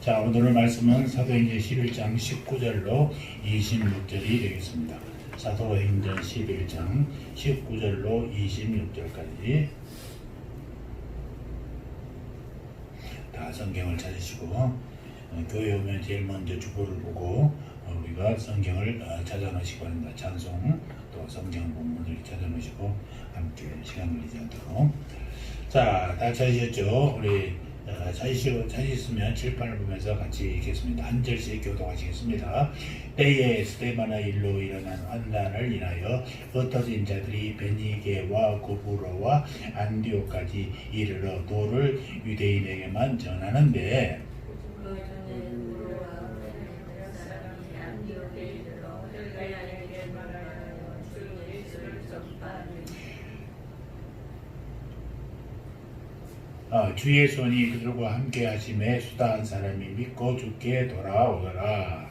자, 오늘 말씀은 사도행전 11장 19절로 26절이 되겠습니다. 사도행전 11장 19절로 26절까지 다 성경을 찾으시고 교회 오면 제일 먼저 주보를 보고 우리가 성경을 찾아놓으시기 바랍니다. 찬송 또 성경 본문을 찾아놓으시고 함께 시간 걸리지 않도록. 자, 다 찾으셨죠? 우리 찾으셨으면 칠판을 보면서 같이 읽겠습니다. 한 절씩 교독하시겠습니다. 때에 스데바나 일로 일어난 환난을 인하여 흩어진 자들이 베니게와 고브로와 안디오까지 이르러 도를 유대인에게만 전하는데 주의 손이 그들과 함께 하심에 수다한 사람이 믿고 주께 돌아오더라.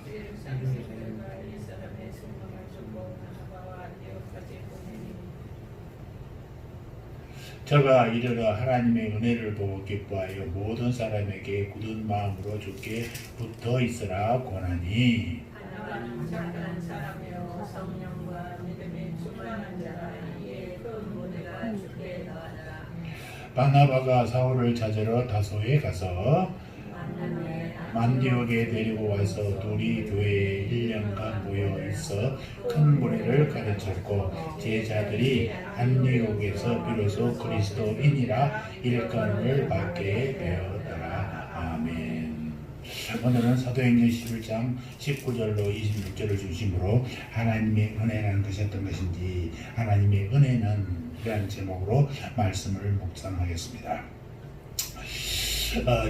저가 이르러 하나님의 은혜를 보고 기뻐하여 모든 사람에게 굳은 마음으로 주께 붙어 있으라 권하니 착한 사람이요 성령과 믿음에 충만한 자라 이에 그 무리가 주께 나가더라. 바나바가 사울을 찾으러 다소에 가서 만디옥에 데리고 와서 둘이 교회에 1년간 모여 있어 큰 무리를 가르쳤고 제자들이 안디옥에서 비로소 그리스도인이라 일감을 받게 되었더라. 아멘. 오늘은 사도행전 11장 19절로 26절을 중심으로 하나님의 은혜라는 것이 어떤 것인지, 하나님의 은혜는 이라는 제목으로 말씀을 묵상하겠습니다.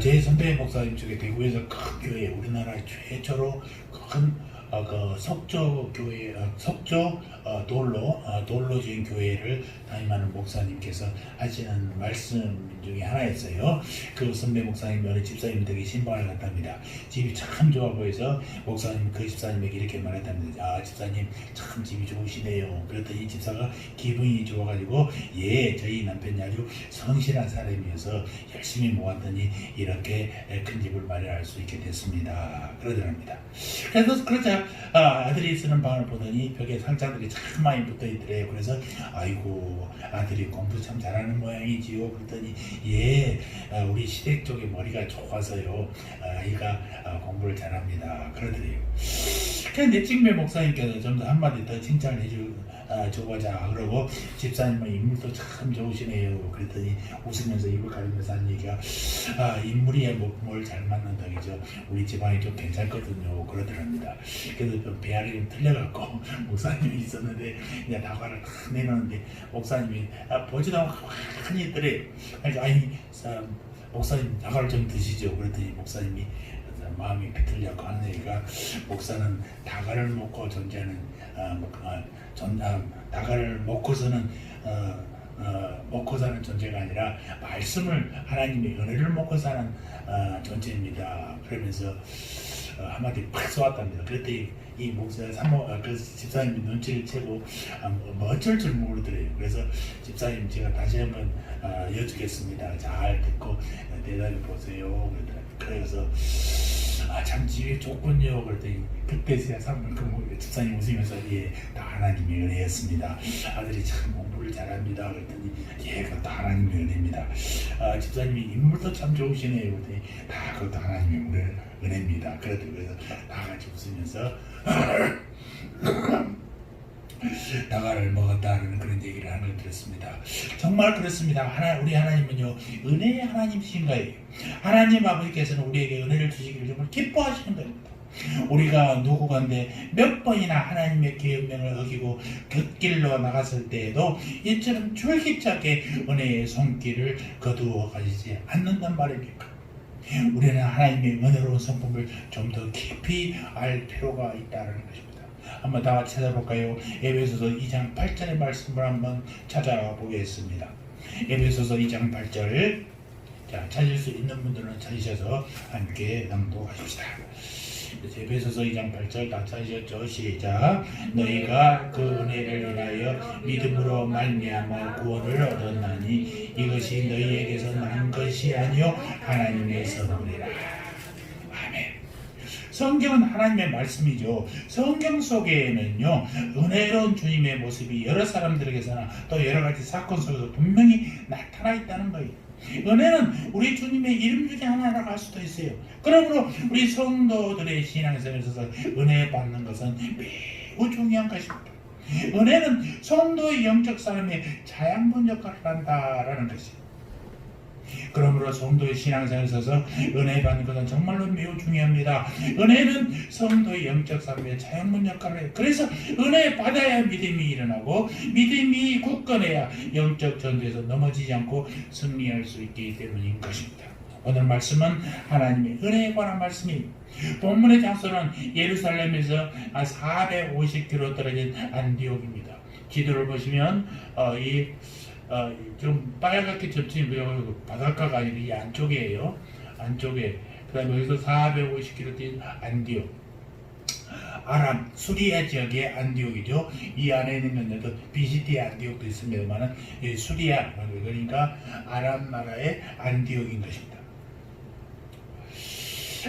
제 선배 목사님 쪽에 대구에서 큰 교회, 우리나라 최초로 큰 석조 교회, 석조 돌로 지은 교회를 담임하는 목사님께서 하시는 말씀 중에 하나였어요. 그 선배 목사님 어느 집사님 댁에 신방을 갔답니다. 집이 참 좋아 보여서 목사님 그 집사님에게 이렇게 말했답니다. 아, 집사님 참 집이 좋으시네요. 그랬더니 집사가 기분이 좋아가지고 저희 남편이 아주 성실한 사람이어서 열심히 모았더니 이렇게 큰 집을 마련할 수 있게 됐습니다. 그러더랍니다. 그러자 아들이 쓰는 방을 보더니 벽에 상자들이 참 많이 붙어 있더래요. 그래서 아이고 아들이 공부 참 잘하는 모양이지요. 그랬더니 우리 시댁 쪽에 머리가 좋아서요 아이가 공부를 잘합니다. 그러더래요. 그런데 찡배 목사님께서 좀 더 한마디 더 칭찬을 줘보자 그러고 집사님은 인물도 참 좋으시네요. 그랬더니 웃으면서 입을 가리면서 하는 얘기가 인물이 뭘 잘 만난다 그죠. 우리 집안이 좀 괜찮거든요. 그러더랍니다. 그래서 좀 배알이 좀 틀려갖고 목사님이 있었는데 그냥 다과를 탁 내놓는데 목사님이 보지도 않고 가만히 있더래요. 그러니까 목사님 다과를 좀 드시죠. 그랬더니 목사님이 마음이 비틀려고 하는 얘기가 목사는 다과를 먹고 존재하는 다과를 먹고서는 먹고 사는 존재가 아니라 말씀을 하나님의 은혜를 먹고 사는 존재입니다. 그러면서 한마디 팍 쏘았답니다. 그랬더니 이 목사 그 집사님이 눈치를 채고 뭐 어쩔 줄 모르더래요. 그래서 집사님 제가 다시 한번 여쭙겠습니다. 잘 듣고 대답해 보세요. 그래서 참 집이 좋군요. 그랬더니 그때서야 그 집사님 웃으면서 다 하나님의 은혜였습니다. 아들이 참 공부를 잘합니다. 그랬더니 그것도 하나님의 은혜입니다. 집사님이 인물도 참 좋으시네요. 그랬더니 그것도 하나님의 은혜입니다. 그래서 다 같이 웃으면서 다과를 먹었다는 그런 얘기를 하는 걸 들었습니다. 정말 그렇습니다. 우리 하나님은요 은혜의 하나님이신 거예요. 하나님 아버지께서는 우리에게 은혜를 주시기를 정말 기뻐하시는 겁니다. 우리가 누구건데 몇 번이나 하나님의 계명을 어기고 곁길로 나갔을 때에도 이처럼 줄기차게 은혜의 손길을 거두어 가지지 않는단 말입니까? 우리는 하나님의 은혜로운 성품을 좀 더 깊이 알 필요가 있다는 것입니다. 한번 다 같이 찾아볼까요? 에베소서 2장 8절의 말씀을 한번 찾아보겠습니다. 에베소서 2장 8절. 자, 찾을 수 있는 분들은 찾으셔서 함께 낭독하십시다. 에베소서 2장 8절 다 찾으셨죠? 시작. 너희가 그 은혜를 인하여 믿음으로 말미암아 구원을 얻었나니 이것이 너희에게서 난 것이 아니요 하나님의 선물이라. 아멘. 성경은 하나님의 말씀이죠. 성경 속에는요, 은혜로운 주님의 모습이 여러 사람들에게서나 또 여러 가지 사건 속에서 분명히 나타나 있다는 거예요. 은혜는 우리 주님의 이름 중에 하나라고 할 수도 있어요. 그러므로 우리 성도들의 신앙생활에 있어서 은혜 받는 것은 매우 중요한 것입니다. 은혜는 성도의 영적 삶의 자양분 역할을 한다라는 것이에요. 그러므로 성도의 신앙생활에 있어서 은혜 받는 것은 정말로 매우 중요합니다. 은혜는 성도의 영적 삶의 자양분 역할을 해요. 그래서 은혜 받아야 믿음이 일어나고 믿음이 굳건해야 영적 전투에서 넘어지지 않고 승리할 수 있기 때문인 것입니다. 오늘 말씀은 하나님의 은혜에 관한 말씀입니다. 본문의 장소는 예루살렘에서 450km 떨어진 안디옥입니다. 지도를 보시면 좀 빨갛게 접힌 바닷가가 아니라 이 안쪽이에요. 안쪽에. 그 다음에 여기서 450km 뛰는 안디옥. 아람, 수리아 지역의 안디옥이죠. 이 안에 있는 것도 BCD 안디옥도 있습니다만 수리아, 그러니까 아람 나라의 안디옥인 것입니다.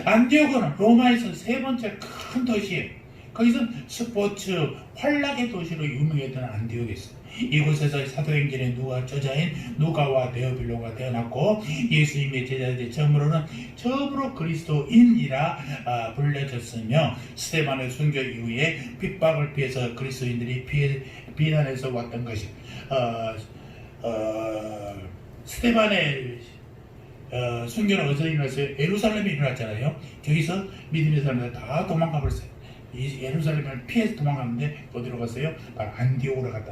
안디옥은 로마에서 세 번째 큰 도시예요. 거기서 스포츠, 환락의 도시로 유명했던 안디옥이 있어요. 이곳에서 사도행전의 저자인 누가와 데오빌로가 태어났고 예수님의 제자들의 처음으로 그리스도인이라 불려졌으며 스데반의 순교 이후에 핍박을 피해서 그리스도인들이 비난해서 왔던 것이 스데반의 순교는 어디서 일어났어요? 예루살렘에 일어났잖아요. 거기서 믿음의 사람들 다 도망가 버렸어요. 이 예루살렘을 피해서 도망갔는데 어디로 갔어요? 바로 안디옥으로 갔다.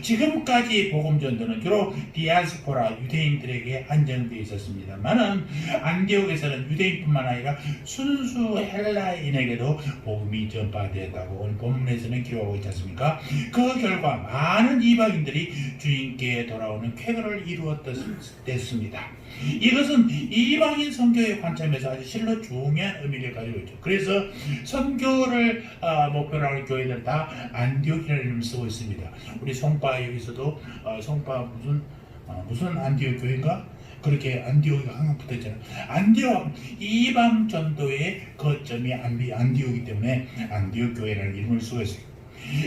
지금까지 복음 전도는 주로 디아스포라 유대인들에게 한정되어 있었습니다만은 안디옥에서는 유대인뿐만 아니라 순수 헬라인에게도 복음이 전파되었다고 오늘 본문에서는 기록하고 있지 않습니까? 그 결과 많은 이방인들이 주님께 돌아오는 쾌거를 이루었습니다. 이것은 이방인 선교의 관점에서 아주 실로 중요한 의미를 가지고 있죠. 그래서 선교를 목표로 하는 교회들은 다 안디옥이라는 이름을 쓰고 있습니다. 우리 송파 여기서도 송파 무슨 안디옥 교회인가? 그렇게 안디옥이 항상 붙어있잖아요. 안디옥 이방 전도의 거점이 안디옥이기 때문에 안디옥 교회라는 이름을 쓰고 있어요.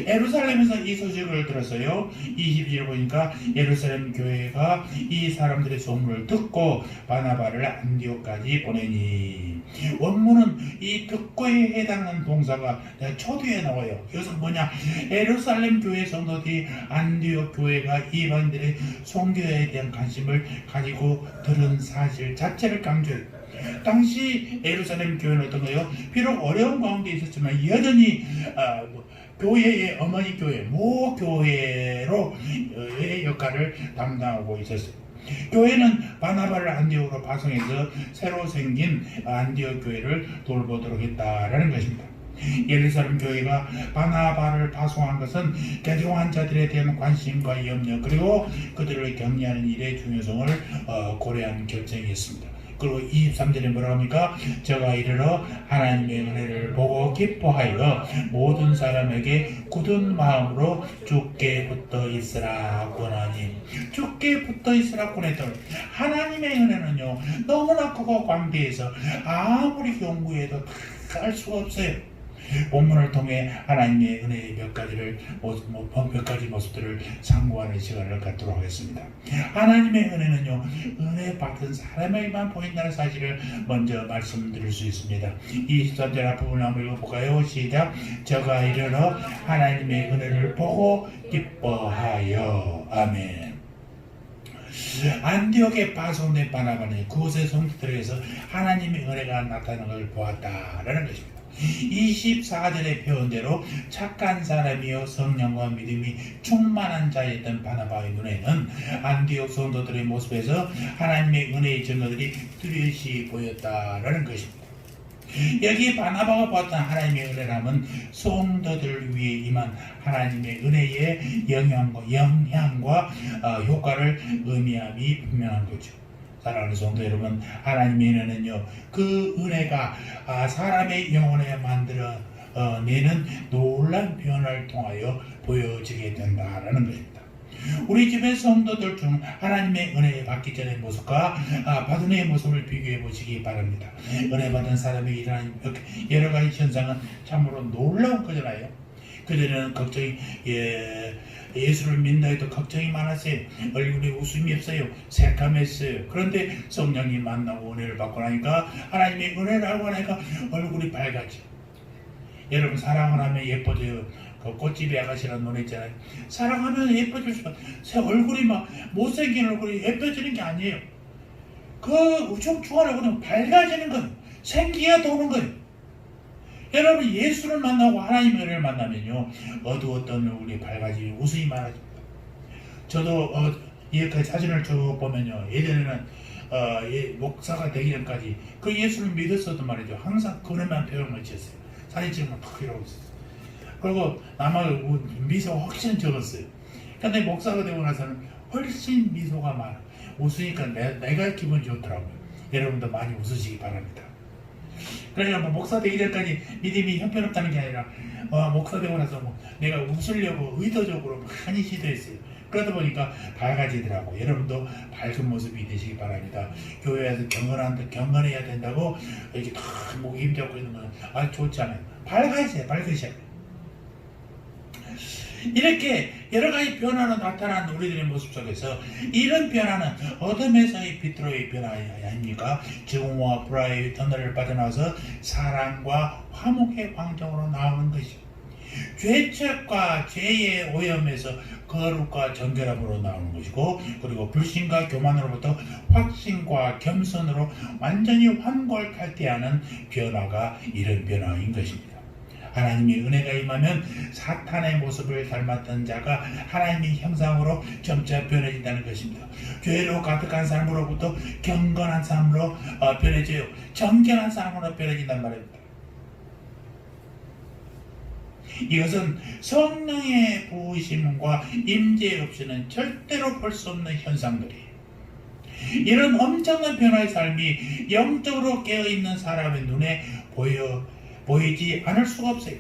예루살렘에서 이 소식을 들었어요. 22절 보니까 예루살렘 교회가 이 사람들의 소문을 듣고 바나바를 안디옥까지 보내니, 원문은 이 듣고에 해당하는 동사가 초두에 나와요. 이것은 뭐냐? 예루살렘 교회 성도들이 안디옥 교회가 이방인들의 선교에 대한 관심을 가지고 들은 사실 자체를 강조해요. 당시 예루살렘 교회는 어떤 거예요? 비록 어려운 가운데 있었지만 여전히 교회의 어머니 교회, 모교회로의 역할을 담당하고 있었어요. 교회는 바나바를 안디옥으로 파송해서 새로 생긴 안디옥 교회를 돌보도록 했다라는 것입니다. 예루살렘 교회가 바나바를 파송한 것은 개종한 자들에 대한 관심과 염려, 그리고 그들을 격려하는 일의 중요성을 고려한 결정이었습니다. 그리고 23절에 뭐라고 합니까? 저가 이르러 하나님의 은혜를 보고 기뻐하여 모든 사람에게 굳은 마음으로 주께 붙어 있으라 권하니, 주께 붙어 있으라 권했던 하나님의 은혜는요 너무나 크고 광대해서 아무리 연구해도 다 알 수가 없어요. 본문을 통해 하나님의 은혜의 몇 가지 모습들을 상고하는 시간을 갖도록 하겠습니다. 하나님의 은혜는요, 은혜 받은 사람에게만 보인다는 사실을 먼저 말씀드릴 수 있습니다. 23절 앞부분을 한번 읽어볼까요? 시작. 저가 이르러 하나님의 은혜를 보고 기뻐하여. 아멘. 안디옥에 파송된 바나바는 그곳의 성도들에게서 하나님의 은혜가 나타나는 것을 보았다라는 것입니다. 24절의 표현대로 착한 사람이요 성령과 믿음이 충만한 자였던 바나바의 눈에는 안디옥 성도들의 모습에서 하나님의 은혜의 증거들이 뚜렷이 보였다라는 것입니다. 여기 바나바가 보았던 하나님의 은혜라면 성도들을 위해 임한 하나님의 은혜의 영향과 효과를 의미함이 분명한 거죠. 사랑하는 성도 여러분, 하나님의 은혜는요, 그 은혜가 사람의 영혼에 만들어 내는 놀라운 변화를 통하여 보여지게 된다라는 것입니다. 우리 집의 성도들 중 하나님의 은혜 받기 전의 모습과 받은 후의 모습을 비교해 보시기 바랍니다. 은혜 받은 사람이 일어나는 여러 가지 현상은 참으로 놀라운 거잖아요. 그전에는 걱정이 예수를 믿는다 해도 걱정이 많았어요. 얼굴에 웃음이 없어요. 새까맸어요. 그런데 성령님 만나고 은혜를 받고 나니까 하나님의 은혜를 알고 나니까 얼굴이 밝아져. 여러분 사랑을 하면 예뻐져요. 그 꽃집에 아가씨라는 노래 있잖아요. 사랑하면 예뻐질 수가. 새 얼굴이 막 못생긴 얼굴이 예뻐지는 게 아니에요. 그 우중충한 얼굴은 밝아지는 거예요. 생기가 도는 거예요. 여러분 예수를 만나고 하나님의 은혜를 만나면요 어두웠던 얼굴이 밝아지고 웃음이 많아집니다. 저도 이렇게 사진을 쭉 보면요 예전에는 목사가 되기 전까지 그 예수를 믿었어도 말이죠 항상 그늘만 표현을 지었어요. 사진 찍으면 탁 이러고 있었어요. 그리고 나만 미소가 훨씬 적었어요. 근데 목사가 되고 나서는 훨씬 미소가 많아. 웃으니까 내가 기분이 좋더라고요. 여러분도 많이 웃으시기 바랍니다. 그러니까 목사 되기 전까지 믿음이 형편없다는 게 아니라 목사 되고 나서 내가 웃으려고 의도적으로 많이 시도했어요. 그러다 보니까 밝아지더라고. 여러분도 밝은 모습이 되시기 바랍니다. 교회에서 경건해야 된다고 이렇게 다 목에 힘잡고 있는 건 좋지 않아요. 밝으셔야 돼요. 이렇게 여러 가지 변화가 나타나는 우리들의 모습 속에서 이런 변화는 어둠에서의 빛으로의 변화 아닙니까? 증오와 불화의 터널을 빠져나와서 사랑과 화목의 광정으로 나오는 것이죠. 죄책과 죄의 오염에서 거룩과 정결함으로 나오는 것이고 그리고 불신과 교만으로부터 확신과 겸손으로 완전히 환골탈태하는 변화가 이런 변화인 것입니다. 하나님의 은혜가 임하면 사탄의 모습을 닮았던 자가 하나님의 형상으로 점차 변해진다는 것입니다. 죄로 가득한 사람으로부터 경건한 사람으로 변해져요. 정결한 사람으로 변해진단 말입니다. 이것은 성령의 부으심과 임재 없이는 절대로 볼 수 없는 현상들이에요. 이런 엄청난 변화의 삶이 영적으로 깨어있는 사람의 눈에 보이지 않을 수가 없어요.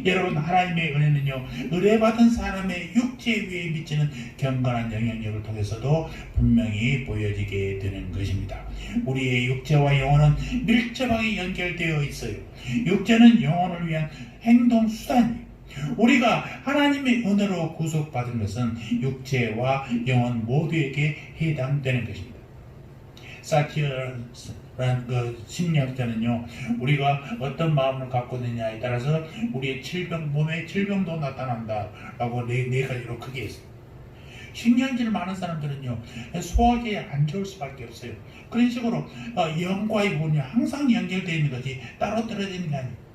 여러분 하나님의 은혜는요 의뢰받은 사람의 육체 위에 미치는 경건한 영향력을 통해서도 분명히 보여지게 되는 것입니다. 우리의 육체와 영혼은 밀접하게 연결되어 있어요. 육체는 영혼을 위한 행동 수단이에요. 우리가 하나님의 은혜로 구속받은 것은 육체와 영혼 모두에게 해당되는 것입니다. 사티어라는 그 심리학자는요 우리가 어떤 마음을 갖고 있느냐에 따라서 우리의 몸의 질병도 나타난다 라고 네 가지로 크게 했어요. 신경질 많은 사람들은요 소화기에 안 좋을 수밖에 없어요. 그런 식으로 영과의 부분이 항상 연결되어 있는 것이 따로 떨어져 있는 게 아니에요.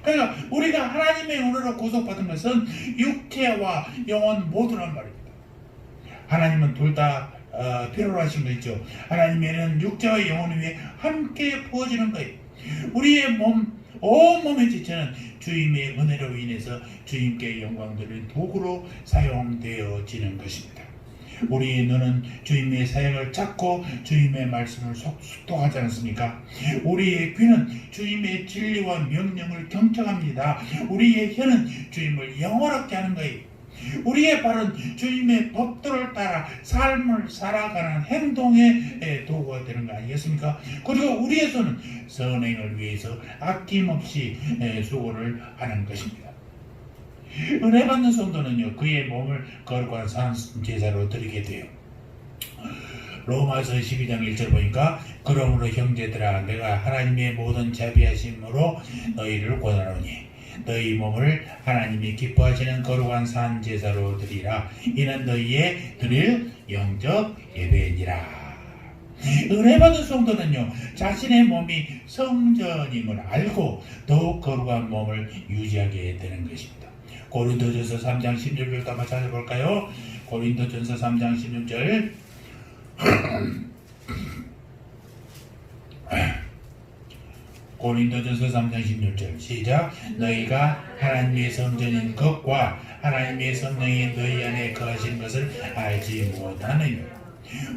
그러니까 우리가 하나님의 은혜로 구속받은 것은 육체와 영혼 모두란 말입니다. 하나님은 둘 다 필요로 하신 거 있죠. 하나님에는 육체와 영혼 위에 함께 부어지는 거예요. 우리의 온몸의 지체는 주님의 은혜로 인해서 주님께 영광 드릴 도구로 사용되어지는 것입니다. 우리의 눈은 주님의 사역을 찾고 주님의 말씀을 숙독하지 않습니까? 우리의 귀는 주님의 진리와 명령을 경청합니다. 우리의 혀는 주님을 영원하게 하는 거예요. 우리의 발은 주님의 법도를 따라 삶을 살아가는 행동의 도구가 되는 거 아니겠습니까? 그리고 우리의 손은 선행을 위해서 아낌없이 수고를 하는 것입니다. 은혜 받는 성도는요 그의 몸을 거룩한 산 제사로 드리게 돼요. 로마서 12장 1절 보니까 그러므로 형제들아 내가 하나님의 모든 자비하심으로 너희를 권하노니 너희 몸을 하나님이 기뻐하시는 거룩한 산 제사로 드리라. 이는 너희의 드릴 영적 예배니라. 은혜 받은 성도는요 자신의 몸이 성전임을 알고 더욱 거룩한 몸을 유지하게 되는 것입니다. 고린도전서 3장 16절도 한번 찾아볼까요? 고린도전서 3장 16절 고린도전서 3장 16절 시작. 너희가 하나님의 성전인 것과 하나님의 성령이 너희 안에 거하시는 것을 알지 못하느냐.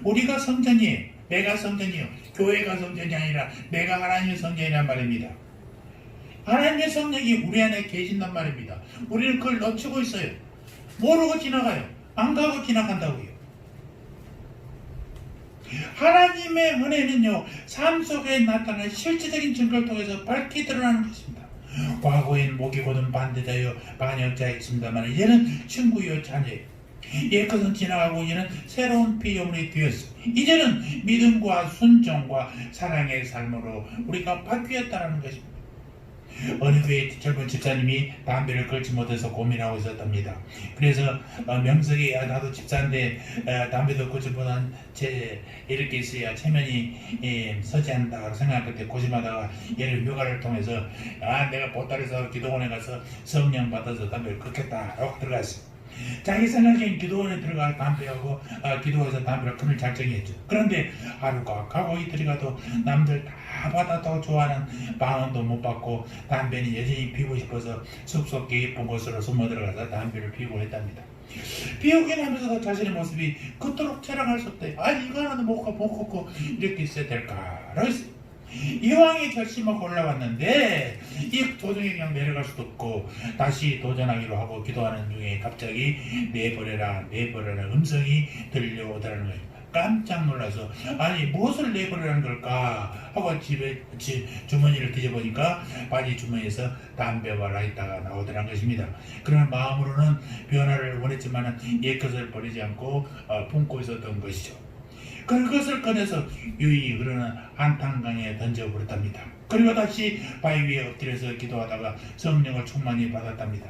우리가 성전이에요. 내가 성전이요. 교회가 성전이 아니라 내가 하나님의 성전이란 말입니다. 하나님의 성령이 우리 안에 계신단 말입니다. 우리는 그걸 놓치고 있어요. 모르고 지나가요. 안 가고 지나간다고요. 하나님의 은혜는요, 삶 속에 나타나는 실제적인 증거를 통해서 밝게 드러나는 것입니다. 과거엔 목이고든 반대자요 반역자였습니다만 이제는 친구요 자녀예요. 옛것은 지나가고 이제는 새로운 피조물이 되었어. 이제는 믿음과 순종과 사랑의 삶으로 우리가 바뀌었다는 것입니다. 어느 교회 젊은 집사님이 담배를 끊지 못해서 고민하고 있었답니다. 그래서 명석이 나도 집사인데 담배도 끊지 못한 제 이렇게 있어야 체면이 서지 않는다 생각할 때 고심하다가 얘를 휴가를 통해서 내가 보따리에서 기도원에 가서 성령 받아서 담배를 끊겠다라고 들어갔어요. 자기 생각엔 기도원에 들어가 담배하고 기도해서 담배를 끊을 작정했죠. 그런데 하루가 가고 이틀이 가도 남들 다 받았다고 좋아하는 방언도 못 받고 담배는 여전히 피우고 싶어서 숲속 깊은 곳으로 숨어 들어가서 담배를 피우고 했답니다. 피우긴 하면서도 자신의 모습이 그토록 자랑할 수 없대. 이거 하나도 못 걷고 이렇게 있어야 될까라고 했어요. 이왕에 결심하고 올라왔는데 이 도중에 그냥 내려갈 수도 없고 다시 도전하기로 하고 기도하는 중에 갑자기 내버려라 음성이 들려오더라는 거예요. 깜짝 놀라서 무엇을 내버리라는 걸까 하고 집에 주머니를 뒤져보니까 바지 주머니에서 담배와 라이터가 나오더란 것입니다. 그런 마음으로는 변화를 원했지만 옛것을 버리지 않고 품고 있었던 것이죠. 그것을 꺼내서 유유히 흐르는 한탄강에 던져버렸답니다. 그리고 다시 바위 위에 엎드려서 기도하다가 성령을 충만히 받았답니다.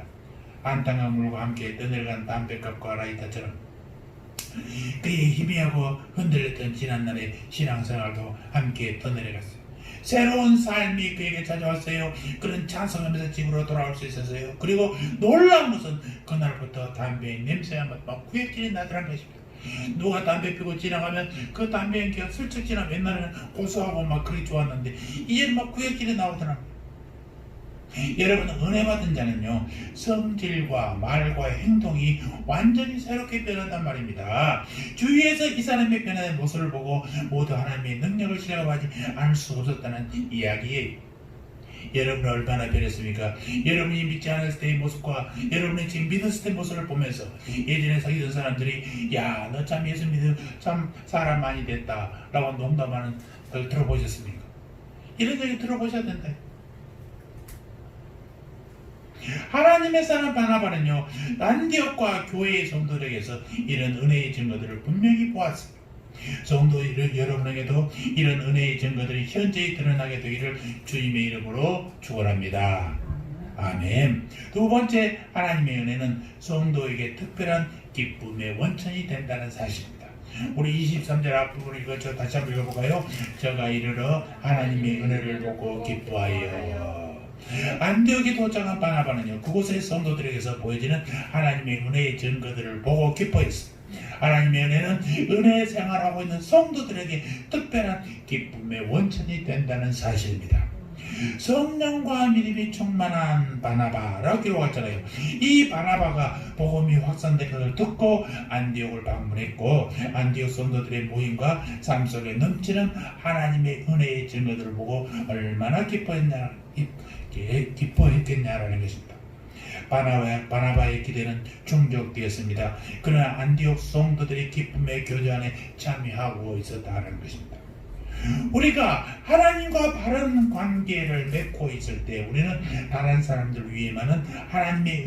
한탄강 물과 함께 떠내려간 담배값과 라이터처럼 그의 희미하고 흔들렸던 지난날의 신앙생활도 함께 떠내려갔어요. 새로운 삶이 그에게 찾아왔어요. 그는 찬송하면서 집으로 돌아올 수 있었어요. 그리고 놀라운 것은 그날부터 담배의 냄새가 막 구역질이 나더란 것입니다. 누가 담배 피고 지나가면 그 담배 연기가 슬쩍 지나면 옛날에는 고소하고 막 그리 좋았는데 이제는 막 구역질이 나오더라고요. 여러분, 은혜 받은 자는요, 성질과 말과 행동이 완전히 새롭게 변한단 말입니다. 주위에서 이 사람의 변화된 모습을 보고 모두 하나님의 능력을 신뢰하지 않을 수 없었다는 이야기예요. 여러분은 얼마나 변했습니까? 여러분이 믿지 않았을 때의 모습과 여러분이 지금 믿었을 때의 모습을 보면서 예전에 사귀던 사람들이 너 참 예수 믿어 참 사람 많이 됐다 라고 농담하는 걸 들어보셨습니까? 이런 얘기 들어보셔야 된다. 하나님의 사람 바나바는요, 안디옥과 교회의 성도들에게서 이런 은혜의 증거들을 분명히 보았습니다. 성도 여러분에게도 이런 은혜의 증거들이 현저히 드러나게 되기를 주님의 이름으로 축원합니다. 아멘. 두 번째, 하나님의 은혜는 성도에게 특별한 기쁨의 원천이 된다는 사실입니다. 우리 23절 앞부분을 다시 한번 읽어볼까요? 저가 이르러 하나님의 은혜를 보고 기뻐하여. 안디옥에 도착한 바나바는요, 그곳의 성도들에게서 보여지는 하나님의 은혜의 증거들을 보고 기뻐했습니다. 하나님의 은혜는 은혜 생활하고 있는 성도들에게 특별한 기쁨의 원천이 된다는 사실입니다. 성령과 믿음이 충만한 바나바라고 기록했잖아요. 이 바나바가 복음이 확산된 것을 듣고 안디옥을 방문했고 안디옥 성도들의 모임과 삶 속에 넘치는 하나님의 은혜의 증거들을 보고 얼마나 기뻐했겠냐라는 것입니다. 바나바의 기대는 충족되었습니다. 그러나 안디옥 성도들이 기쁨의 교제 안에 참여하고 있었다는 것입니다. 우리가 하나님과 바른 관계를 맺고 있을 때 우리는 다른 사람들 위에만은 하나님의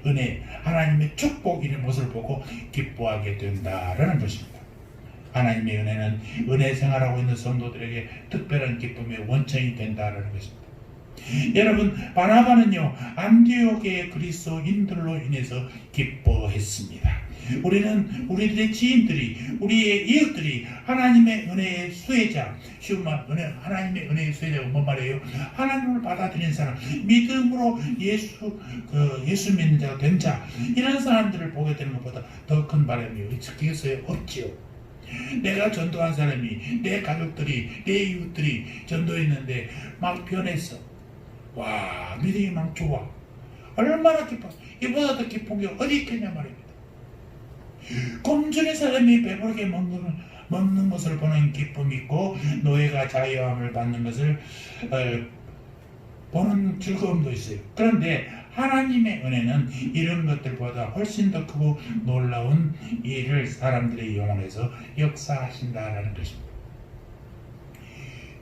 은혜, 하나님의 축복 이런 모습을 보고 기뻐하게 된다라는 것입니다. 하나님의 은혜는 은혜 생활하고 있는 성도들에게 특별한 기쁨의 원천이 된다라는 것입니다. 여러분, 바나바는요, 안디옥의 그리스도인들로 인해서 기뻐했습니다. 우리는 우리들의 지인들이, 우리의 이웃들이 하나님의 은혜의 수혜자, 쉬운 말, 하나님의 은혜의 수혜자가 뭔 말이에요? 하나님을 받아들인 사람, 믿음으로 예수 믿는 자가 된 자, 이런 사람들을 보게 되는 것보다 더 큰 바람이 있겠어요? 없지요. 내가 전도한 사람이, 내 가족들이, 내 이웃들이 전도했는데 막 변했어. 와, 믿음이 막 좋아. 얼마나 기뻐. 이보다 더 기쁜 게 어디 있겠냐 말입니다. 굶주린 사람이 배부르게 먹는 것을 보는 기쁨이 있고 노예가 자유함을 받는 것을 보는 즐거움도 있어요. 그런데 하나님의 은혜는 이런 것들보다 훨씬 더 크고 놀라운 일을 사람들의 영혼에서 역사하신다라는 것입니다.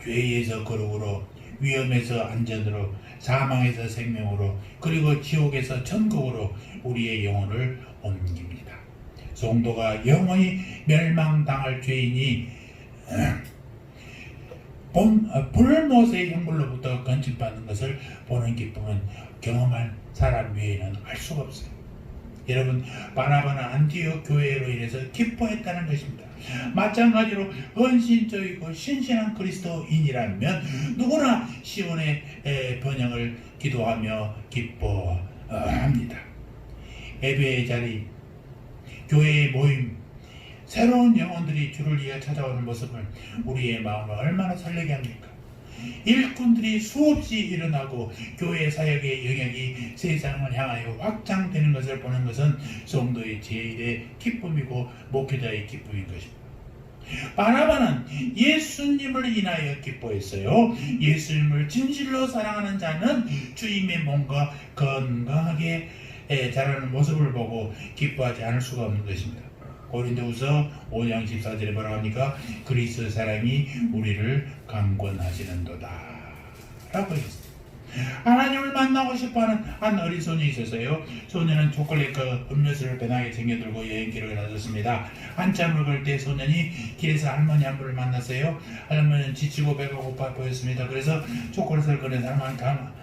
죄에서 거룩으로, 위험에서 안전으로, 사망에서 생명으로, 그리고 지옥에서 천국으로 우리의 영혼을 옮깁니다. 성도가 영원히 멸망당할 죄인이 불못의 형벌로부터 건집받는 것을 보는 기쁨은 경험한 사람 외에는 알 수가 없어요. 여러분, 바나바는 안디옥 교회로 인해서 기뻐했다는 것입니다. 마찬가지로 헌신적이고 신실한 그리스도인이라면 누구나 시온의 번영을 기도하며 기뻐합니다. 예배의 자리, 교회의 모임, 새로운 영혼들이 주를 위해 찾아오는 모습을 우리의 마음을 얼마나 설레게 합니까? 일꾼들이 수없이 일어나고 교회 사역의 영역이 세상을 향하여 확장되는 것을 보는 것은 성도의 제일의 기쁨이고 목회자의 기쁨인 것입니다. 바나바는 예수님을 인하여 기뻐했어요. 예수님을 진실로 사랑하는 자는 주님의 몸과 건강하게 자라는 모습을 보고 기뻐하지 않을 수가 없는 것입니다. 고린도후서 5장 14절에 뭐라고 합니까? 그리스도 사랑이 우리를 강권하시는도다 라고 했습니다. 하나님을 만나고 싶어하는 한 어린 소년이 있었어요. 소년은 초콜릿 음료수를 배낭에 챙겨들고 여행길을 나섰습니다. 한참을 걸 때 소년이 길에서 할머니 한 분을 만났어요. 할머니는 지치고 배가 고파 보였습니다. 그래서 초콜릿을 꺼내서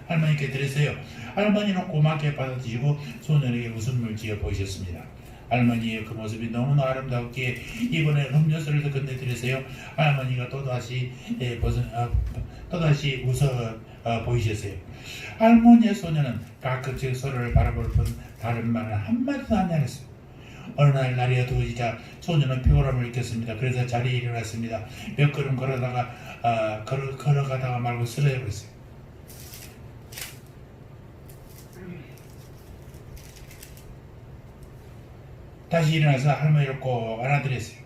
할머니께 드렸어요. 할머니는 고맙게 받아드시고 소년에게 웃음을 지어 보이셨습니다. 할머니의 그 모습이 너무나 아름답기에 이번에 음료수를 더 건네드렸어요. 할머니가 또다시 웃어 보이셨어요. 할머니의 소녀는 가끔씩 서로를 바라볼 뿐 다른 말은 한마디도 안 했어요. 어느 날 날이 어두워지자 소녀는 피곤함을 느꼈습니다. 그래서 자리에 일어났습니다. 몇 걸음 걸어가다가 말고 쓰러져 버렸어요. 다시 일어나서 할머니를 꼭 안아드렸어요.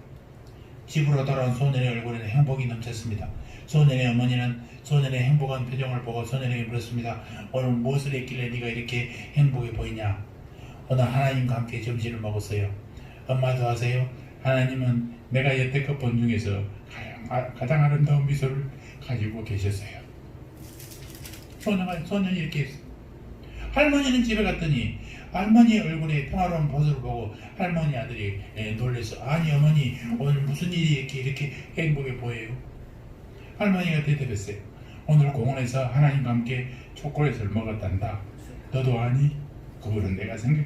집으로 돌아온 소년의 얼굴에는 행복이 넘쳤습니다. 소년의 어머니는 소년의 행복한 표정을 보고 소년에게 물었습니다. 오늘 무엇을 했길래 네가 이렇게 행복해 보이냐? 오늘 하나님과 함께 점심을 먹었어요. 엄마도 아세요? 하나님은 내가 여태껏 본 중에서 가장 아름다운 미소를 가지고 계셨어요. 소년이 이렇게 했어요. 할머니는 집에 갔더니 할머니의 얼굴에 평화로운 모습을 보고 할머니 아들이 놀라서 아니 어머니 오늘 무슨 일이 이렇게 행복해 보여요? 할머니가 대답했어요. 오늘 공원에서 하나님과 함께 초콜릿을 먹었단다. 너도 아니? 그거는 내가 생각